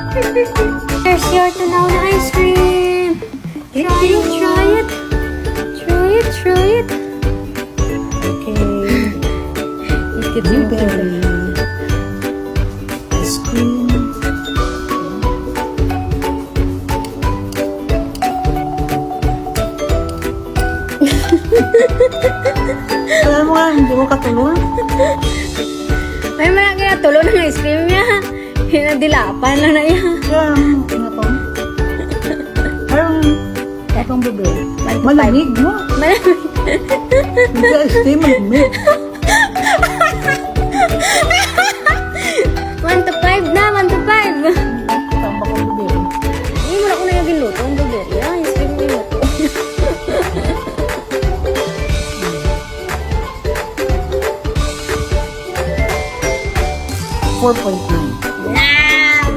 There's your tunaw na ice cream. Try it, try it. Try it, try it. Okay. Eat it, Blueberry. Ice cream. Alam mo nga, hindi mo katulong. May malaki na tulo ng ice cream niya. Hinadilapan lang na yan. Kaya, ano to? Parang, itong bebe. One to Malamig mo. Malamig. Hindi ice cream, malamig.